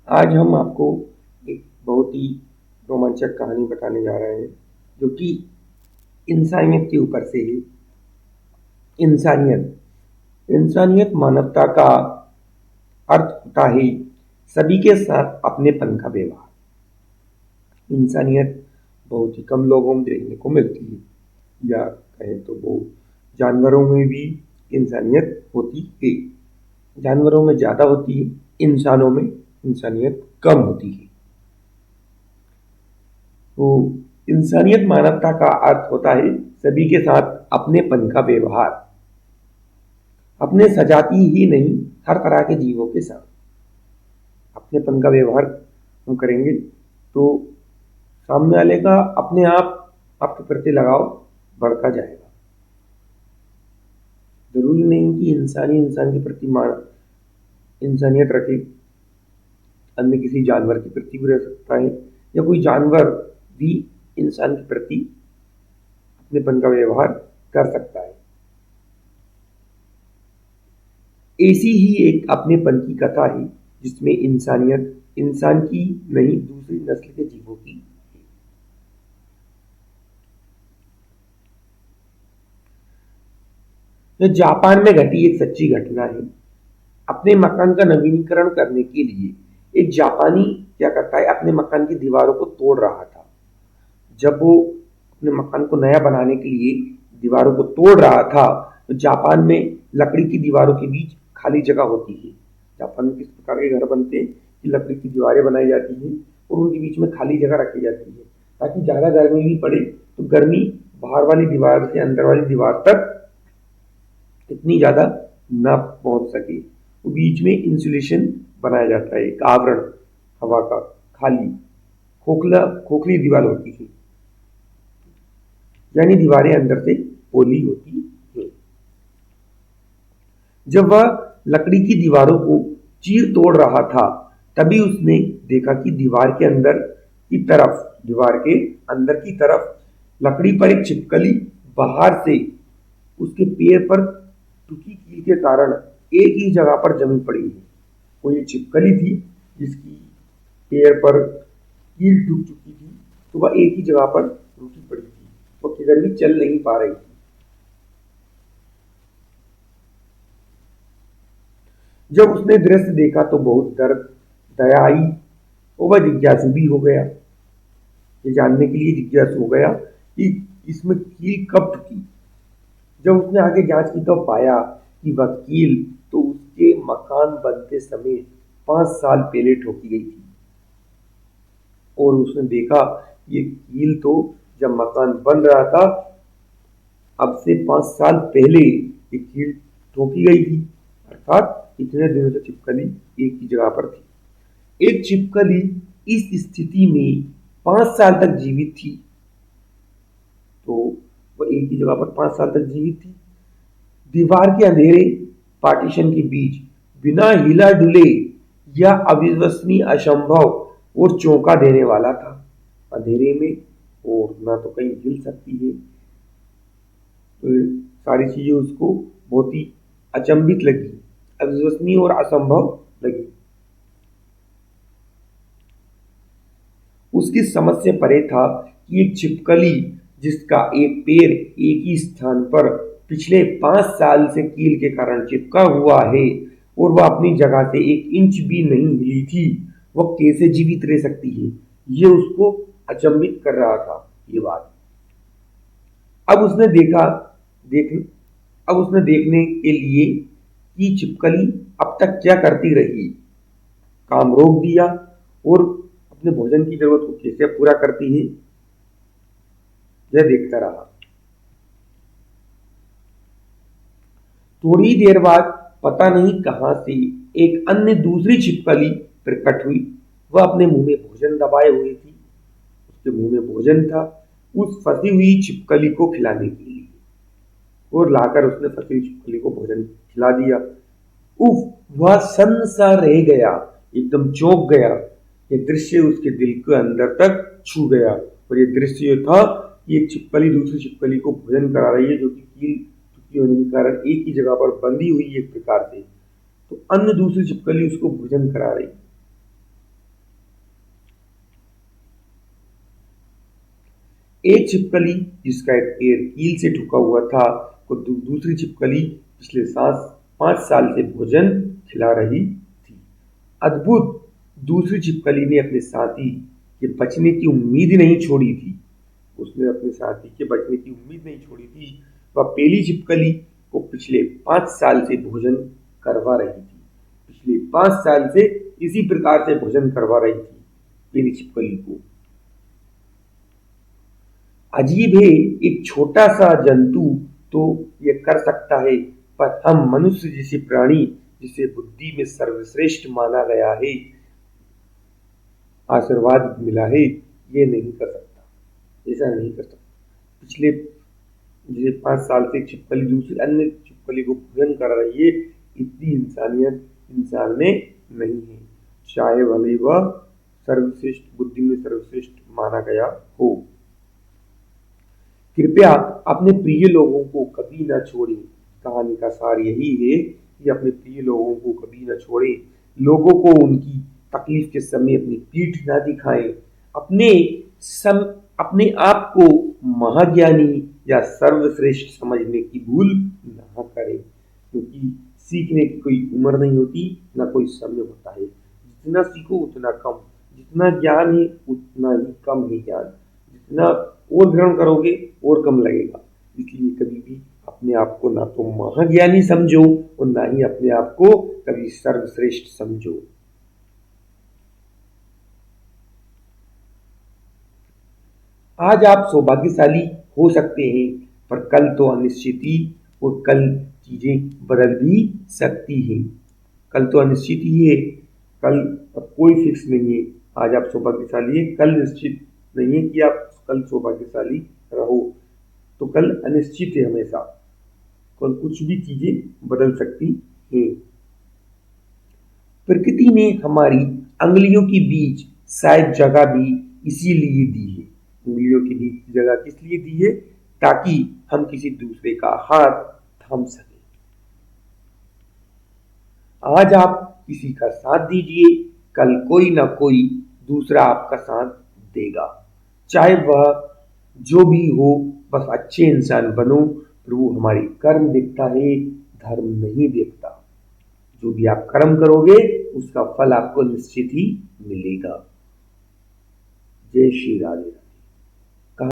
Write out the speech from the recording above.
आज हम आपको एक बहुत ही रोमांचक कहानी बताने जा रहे हैं जो कि इंसानियत के ऊपर से है। इंसानियत इंसानियत मानवता का अर्थ होता है सभी के साथ अपनेपन का व्यवहार। इंसानियत बहुत ही कम लोगों में देखने को मिलती है, या कहें तो वो जानवरों में भी इंसानियत होती है। जानवरों में ज़्यादा होती है, इंसानों में इंसानियत कम होती है। तो इंसानियत मानवता का अर्थ होता है सभी के साथ अपनेपन का व्यवहार। अपने सजाती ही नहीं, हर तरह के जीवों के साथ अपनेपन का व्यवहार हम करेंगे तो सामने वाले का अपने आप आपके प्रति लगाव बढ़ता जाएगा। जरूरी नहीं कि इंसानी इंसान के प्रति इंसानियत रखे, अन्य किसी जानवर के प्रति भी रह सकता है, या कोई जानवर भी इंसान के प्रति अपनेपन का व्यवहार कर सकता है। ऐसी ही एक अपनेपन की कथा है जिसमें इंसानियत इंसान की नहीं दूसरी नस्ल के जीवों की है। जो जापान में घटी एक सच्ची घटना है। अपने मकान का नवीनीकरण करने के लिए एक जापानी क्या करता है, अपने मकान की दीवारों को तोड़ रहा था। जब वो अपने मकान को नया बनाने के लिए दीवारों को तोड़ रहा था तो जापान में लकड़ी की दीवारों के बीच खाली जगह होती है। जापान में किस प्रकार के घर बनते हैं कि लकड़ी की दीवारें बनाई जाती हैं और उनके बीच में खाली जगह रखी जाती है ताकि ज़्यादा गर्मी भी पड़े तो गर्मी बाहर वाली दीवार से अंदर वाली दीवार तक इतनी ज़्यादा ना पहुंच सके। तो बीच में इंसुलेशन बनाया जाता है, एक आवरण हवा का, खाली खोखली दीवार होती है, यानी दीवारें अंदर से पोली होती है। जब वह लकड़ी की दीवारों को चीर तोड़ रहा था तभी उसने देखा कि दीवार के अंदर की तरफ लकड़ी पर एक छिपकली बाहर से उसके पैर पर टूटी कील के कारण एक ही जगह पर जमी पड़ी है। वो ये छिपकली थी जिसकी पैर पर कील टूट चुकी थी, तो वह एक ही जगह पर रुकी पड़ी थी, वो किधर भी चल नहीं पा रही थी। जब उसने दृश्य देखा तो बहुत दर्द दया आई और वह जिज्ञासु भी हो गया, ये जानने के लिए जिज्ञासु हो गया कि इसमें कील कब टूटी। जब उसने आगे जांच की तो पाया कि वह कील तो उसके मकान बनते समय 5 साल पहले ठोकी गई थी। और उसने देखा ये कील तो जब मकान बन रहा था अब से 5 साल पहले ये कील ठोकी गई थी, अर्थात इतने दिनों से छिपकली एक ही जगह पर थी। एक छिपकली इस स्थिति में 5 साल तक जीवित थी, तो वह एक ही जगह पर 5 साल तक जीवित थी। दीवार के अंधेरे पार्टीशन के बीच बिना हिला डुले या अविश्वसनीय, असंभव और चौंका देने वाला था। अंधेरे में और ना तो कहीं हिल सकती है, तो सारी चीजें उसको बहुत ही अचंभित लगी, अविश्वसनीय और असंभव लगी। उसकी समझ से परे था कि एक छिपकली जिसका एक पैर एक ही स्थान पर पिछले 5 साल से कील के कारण चिपका हुआ है और वह अपनी जगह से 1 इंच भी नहीं हिली थी, वह कैसे जीवित रह सकती है, ये उसको अचंभित कर रहा था ये बात। अब उसने देखा देख अब उसने देखने के लिए कि छिपकली अब तक क्या करती रही, काम रोक दिया और अपने भोजन की जरूरत को कैसे पूरा करती है यह देखता रहा। थोड़ी देर बाद पता नहीं कहां से एक अन्य दूसरी छिपकली प्रकट हुई। वह अपने मुंह में भोजन दबाए हुए थी, उसके मुंह में भोजन था। उस फंसी हुई छिपकली को खिलाने के लिए और लाकर उसने फंसी हुई छिपकली को भोजन खिला दिया। उफ, वह सन्न रह गया, एकदम चौंक गया। ये दृश्य उसके दिल के अंदर तक छू गया और ये दृश्य ये था कि एक छिपकली दूसरी छिपकली को भोजन करा रही है जो कि कील टूटी होने के कारण एक ही जगह पर बंधी हुई एक प्रकार से, तो अन्य दूसरी छिपकली उसको भोजन करा रही। एक छिपकली जिसका एक पैर कील से ठुका हुआ था को दूसरी छिपकली पिछले 5 साल से भोजन खिला रही थी। अद्भुत! दूसरी छिपकली ने अपने साथी के बचने की उम्मीद नहीं छोड़ी थी। उसने अपने साथी के बचने की उम्मीद नहीं छोड़ी थी। वह पहली छिपकली को पिछले 5 साल से भोजन करवा रही थी। पिछले 5 साल से इसी प्रकार से भोजन करवा रही थी पहली छिपकली को। अजीब है, एक छोटा सा जंतु तो ये कर सकता है, पर हम मनुष्य जैसे प्राणी जिसे बुद्धि में सर्वश्रेष्ठ माना गया है, आशीर्वाद मिला है, ये नहीं कर सकता, ऐसा नहीं कर सकता। पिछले जैसे 5 साल से छिपकली दूसरी अन्य छिपकली को भोजन कर रही है, इतनी इंसानियत इंसान में नहीं है, चाहे भले वह सर्वश्रेष्ठ बुद्धि में सर्वश्रेष्ठ माना गया हो। कृपया अपने प्रिय लोगों को कभी न छोड़ें। कहानी का सार यही है कि अपने प्रिय लोगों को कभी न छोड़ें। लोगों को उनकी तकलीफ के समय अपनी पीठ न दिखाएं। अपने आप को महाज्ञानी या सर्वश्रेष्ठ समझने की भूल न करें, क्योंकि सीखने की कोई उम्र नहीं होती, ना कोई समय होता है। जितना सीखो उतना कम, जितना ज्ञान है उतना ही कम है ज्ञान, जितना और ग्रहण करोगे और कम लगेगा। इसलिए कभी भी अपने आप को ना तो महाज्ञानी समझो और ना ही अपने आप को कभी सर्वश्रेष्ठ समझो। आज आप सौभाग्यशाली हो सकते हैं, पर कल तो अनिश्चित ही, और कल चीजें बदल भी सकती हैं। कल तो अनिश्चित ही है, कल कोई फिक्स नहीं है। आज आप सौभाग्यशाली हैं, कल निश्चित नहीं है कि आप कल सौभाग्यशाली रहो। तो कल अनिश्चित है हमेशा, कल कुछ भी चीजें बदल सकती हैं। प्रकृति ने हमारी अंगुलियों के बीच शायद जगह भी इसीलिए दी है। उंगलियों के बीच जगह किस लिए दी है? ताकि हम किसी दूसरे का हाथ थाम सके। आज आप किसी का साथ दीजिए, कल कोई ना कोई दूसरा आपका साथ देगा। चाहे वह जो भी हो, बस अच्छे इंसान बनो। प्रभु हमारी कर्म देखता है, धर्म नहीं देखता। जो भी आप कर्म करोगे उसका फल आपको निश्चित ही मिलेगा। जय श्री राधे।